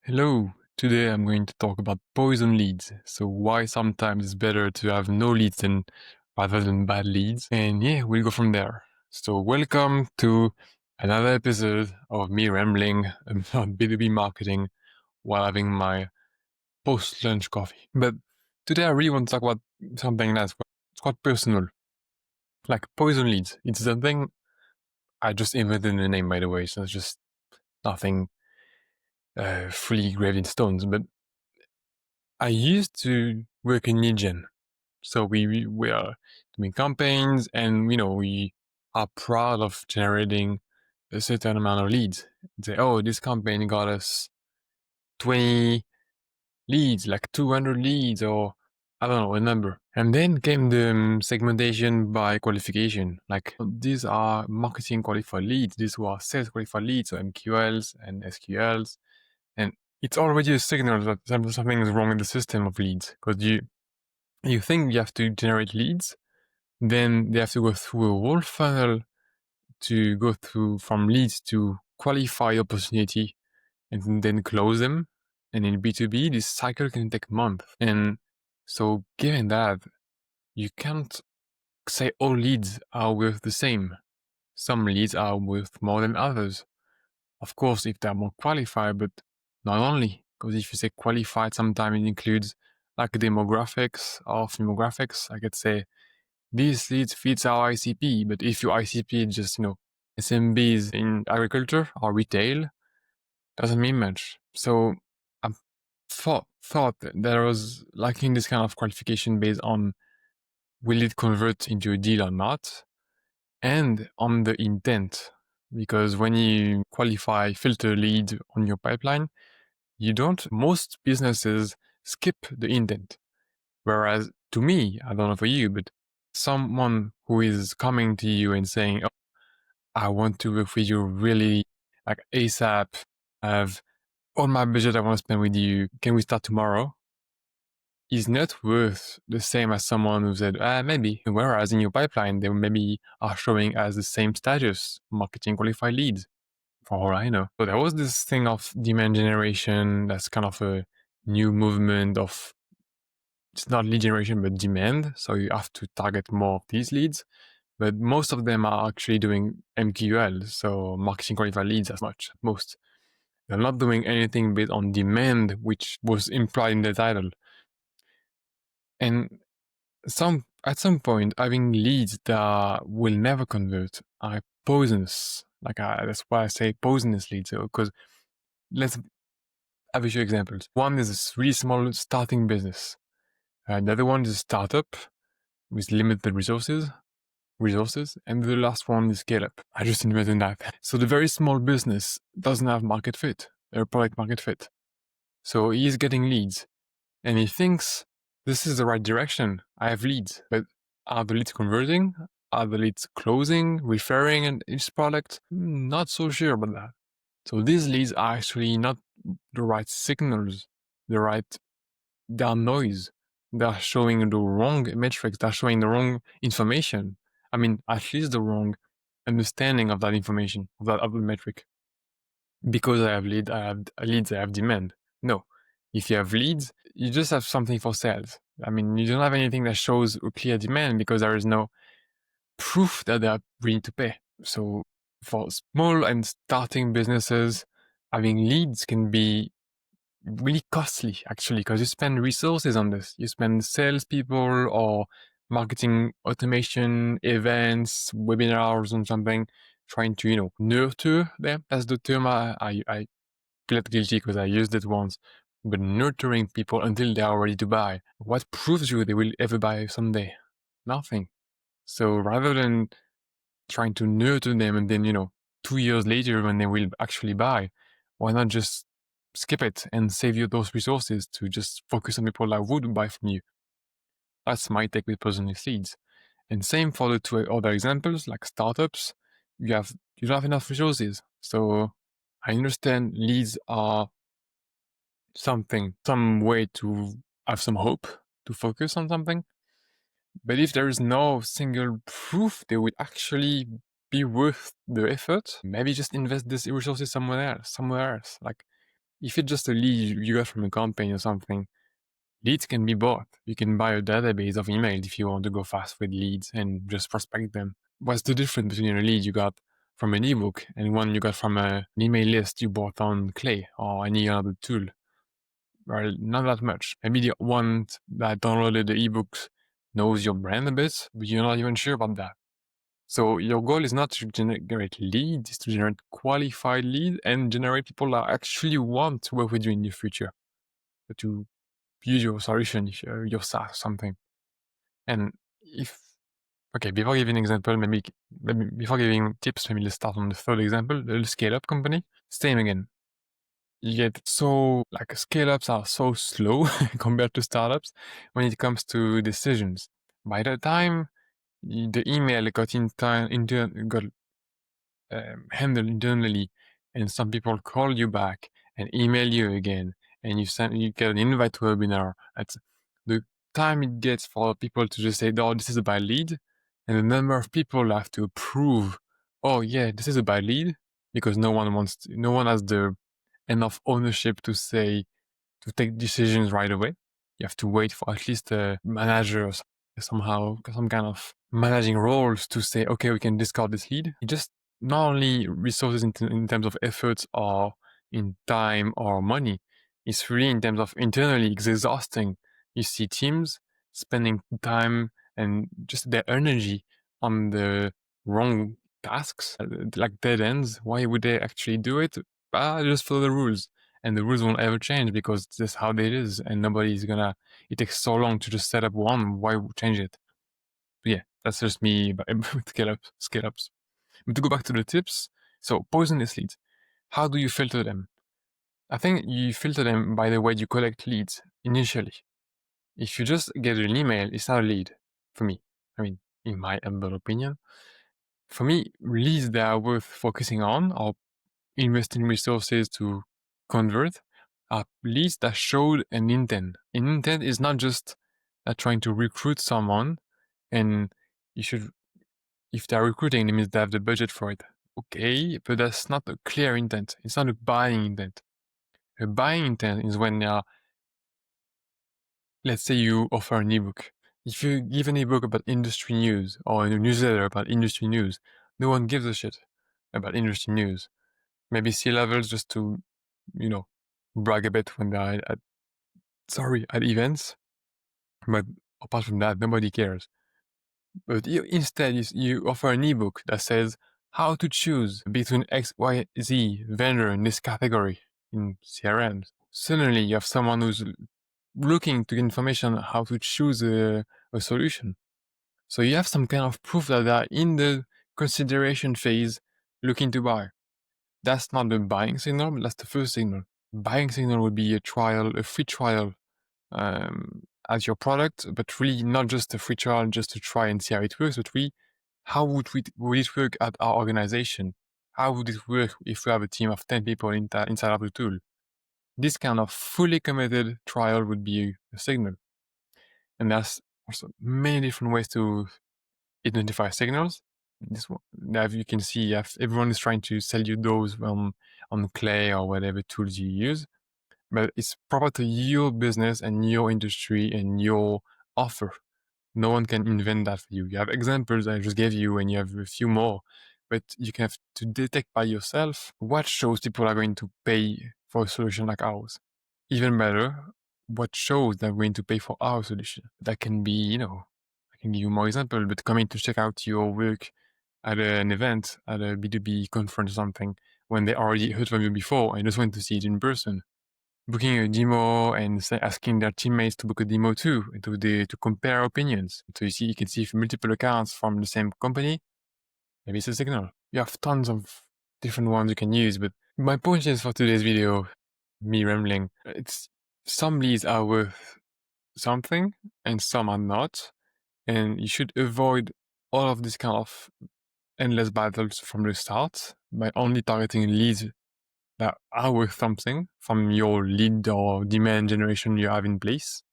Hello, today I'm going to talk about poison leads. So why sometimes it's better to have no leads rather than bad leads. And yeah, we'll go from there. So welcome to another episode of me rambling about B2B marketing while having my post-lunch coffee. But today I really want to talk about something that's quite personal, like poison leads. It's something I just invented the name, by the way, so it's just nothing fully graved in stones. But I used to work in lead gen. So we are doing campaigns and, we are proud of generating a certain amount of leads. Say, oh, this campaign got us 20 leads, like 200 leads, or I don't know, a number. And then came the segmentation by qualification. Like, these are marketing qualified leads, these were sales qualified leads, so MQLs and SQLs. And it's already a signal that something is wrong in the system of leads, because you think you have to generate leads, then they have to go through a whole funnel to go through from leads to qualify opportunity and then close them. And in B2B, this cycle can take months. And so given that, you can't say all leads are worth the same. Some leads are worth more than others. Of course, if they're more qualified, but not only, because if you say qualified, sometimes it includes like demographics or demographics. I could say these leads fits our ICP, but if your ICP is just, SMBs in agriculture or retail, doesn't mean much. So I thought that there was lacking this kind of qualification based on will it convert into a deal or not, and on the intent. Because when you qualify filter lead on your pipeline, most businesses skip the intent. Whereas to me, I don't know for you, but someone who is coming to you and saying, oh, I want to work with you really like ASAP, I have all my budget I want to spend with you, can we start tomorrow? Is not worth the same as someone who said, maybe. Whereas in your pipeline, they maybe are showing as the same status, marketing qualified leads, for all I know. So there was this thing of demand generation that's kind of a new movement of, it's not lead generation, but demand. So you have to target more of these leads. But most of them are actually doing MQL, so marketing qualified leads as much, most. They're not doing anything based on demand, which was implied in the title. And at some point, having leads that will never convert are poisonous. That's why I say poisonous leads. Because let's have a few examples. One is a really small starting business. The other one is a startup with limited resources, and the last one is scale up. I just invented that. So the very small business doesn't have market fit, or product market fit. So he's getting leads, and he thinks this is the right direction. I have leads, but are the leads converting? Are the leads closing, referring in each product? Not so sure about that. So these leads are actually not the right signals, they're noise. They're showing the wrong metrics. They're showing the wrong information. I mean, at least the wrong understanding of that information, of the metric. Because I have leads, I have demand. No. If you have leads, you just have something for sales. I mean, you don't have anything that shows a clear demand because there is no proof that they are willing to pay. So for small and starting businesses, having leads can be really costly, actually, because you spend resources on this. You spend salespeople or marketing automation, events, webinars, and something, trying to, nurture them. That's the term I plead guilty because I used it once. But nurturing people until they are ready to buy. What proves you they will ever buy someday? Nothing. So rather than trying to nurture them and then, 2 years later when they will actually buy, why not just skip it and save you those resources to just focus on people that would buy from you? That's my take with personal leads. And same for the two other examples, like startups, you don't have enough resources. So I understand leads are some way to have some hope to focus on something. But if there is no single proof they would actually be worth the effort, maybe just invest these resources somewhere else. Like If it's just a lead you got from a campaign or something, leads can be bought. You can buy a database of emails if you want to go fast with leads and just prospect them. What's the difference between a lead you got from an ebook and one you got from an email list you bought on Clay or any other tool? Well, not that much. Maybe the one that downloaded the ebooks knows your brand a bit, but you're not even sure about that. So your goal is not to generate leads, it's to generate qualified leads and generate people that actually want to work with you in the future, to use your solution, if your SaaS or something. And before giving an example, maybe before giving tips, maybe let's start on the third example, the scale-up company. Same again. You get scale-ups are so slow compared to startups when it comes to decisions. By the time the email got handled internally, and some people call you back and email you again, and you get an invite to a webinar. At the time it gets for people to just say, "Oh, this is a bad lead," and the number of people have to approve, "Oh yeah, this is a bad lead," because no one has the enough ownership to take decisions right away. You have to wait for at least a manager or some kind of managing roles to say, okay, we can discard this lead. It just not only resources in terms of efforts or in time or money, it's really in terms of internally, it's exhausting. You see teams spending time and just their energy on the wrong tasks, like dead ends. Why would they actually do it? Just follow the rules. And the rules won't ever change because that's how it is, and nobody's gonna. It takes so long to just set up one. Why change it? But yeah, that's just me with scale ups. But to go back to the tips, so poisonous leads. How do you filter them? I think you filter them by the way you collect leads initially. If you just get an email, it's not a lead for me. I mean, in my humble opinion, for me, leads that are worth focusing on or investing resources to convert are leads that showed an intent. An intent is not just trying to recruit someone, and you should, if they're recruiting, it means they have the budget for it. Okay, but that's not a clear intent. It's not a buying intent. A buying intent is when let's say you offer an ebook. If you give an ebook about industry news or a newsletter about industry news, no one gives a shit about industry news. Maybe C-levels just to, brag a bit when they're at events. But apart from that, nobody cares. But instead, you offer an ebook that says how to choose between X, Y, Z vendor in this category in CRMs. Suddenly, you have someone who's looking to get information on how to choose a solution. So you have some kind of proof that they are in the consideration phase looking to buy. That's not the buying signal, but that's the first signal. Buying signal would be a free trial as your product, but really not just a free trial just to try and see how it works, but really how would it work at our organization? How would it work if we have a team of 10 people inside of the tool? This kind of fully committed trial would be a signal. And there's also many different ways to identify signals. This one, now you can see everyone is trying to sell you those on Clay or whatever tools you use, but it's proper to your business and your industry and your offer. No one can invent that for you. You have examples I just gave you, and you have a few more, but you can have to detect by yourself what shows people are going to pay for a solution like ours. Even better, what shows they're going to pay for our solution. That can be, I can give you more examples, but coming to check out your work at an event, at a B2B conference or something, when they already heard from you before and just want to see it in person. Booking a demo and asking their teammates to book a demo too, to compare opinions. So you can see multiple accounts from the same company. Maybe it's a signal. You have tons of different ones you can use, but my point is for today's video, me rambling, it's some leads are worth something and some are not, and you should avoid all of this kind of endless battles from the start by only targeting leads that are worth something from your lead or demand generation you have in place.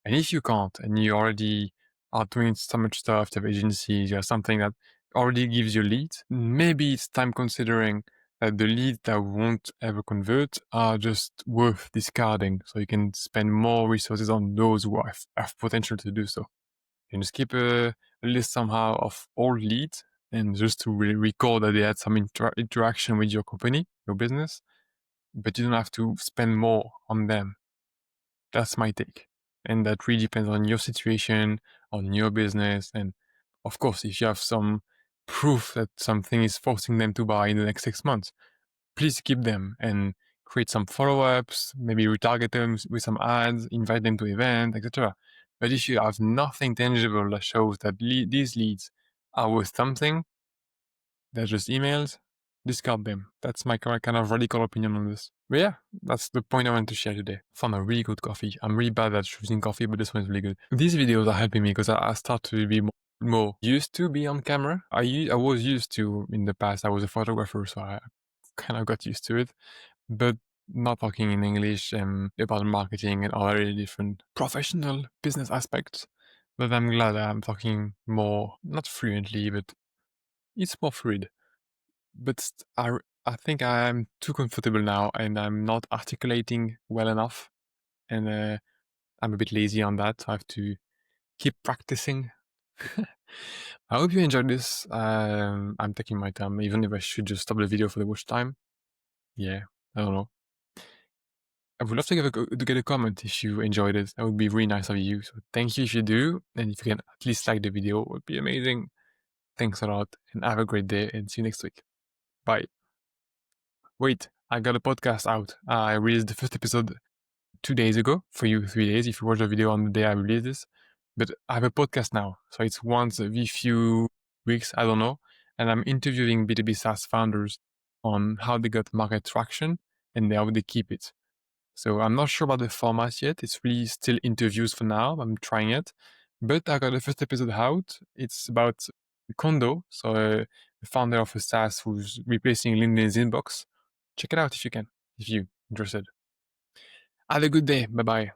And if you can't, and you already are doing so much stuff, you have agencies, you have something that already gives you leads, maybe it's time considering that the leads that won't ever convert are just worth discarding. So you can spend more resources on those who have potential to do so. You can just keep a list somehow of all leads and just to record that they had some interaction with your company, your business, but you don't have to spend more on them. That's my take. And that really depends on your situation, on your business. And of course, if you have some proof that something is forcing them to buy in the next 6 months, please keep them and create some follow-ups, maybe retarget them with some ads, invite them to events, etc. But if you have nothing tangible that shows that these leads are worth something, they're just emails, discard them. That's my kind of radical opinion on this. But yeah, that's the point I want to share today. Found a really good coffee. I'm really bad at choosing coffee, but this one is really good. These videos are helping me because I start to be more used to be on camera. I was used to in the past. I was a photographer, so I kind of got used to it. But not talking in English about marketing and other different professional business aspects. But I'm glad I'm talking more, not fluently, but it's more fluid. But I think I'm too comfortable now and I'm not articulating well enough. And I'm a bit lazy on that. I have to keep practicing. I hope you enjoyed this. I'm taking my time, even if I should just stop the video for the watch time. Yeah, I don't know. I would love to get a comment if you enjoyed it. That would be really nice of you. So thank you if you do. And if you can at least like the video, it would be amazing. Thanks a lot and have a great day and see you next week. Bye. Wait, I got a podcast out. I released the first episode 2 days ago, for you 3 days if you watch the video on the day I release this. But I have a podcast now. So it's once every few weeks, I don't know. And I'm interviewing B2B SaaS founders on how they got market traction and how they keep it. So I'm not sure about the format yet. It's really still interviews for now. I'm trying it. But I got the first episode out. It's about Kondo, so the founder of a SaaS who's replacing LinkedIn's inbox. Check it out if you can, if you're interested. Have a good day. Bye-bye.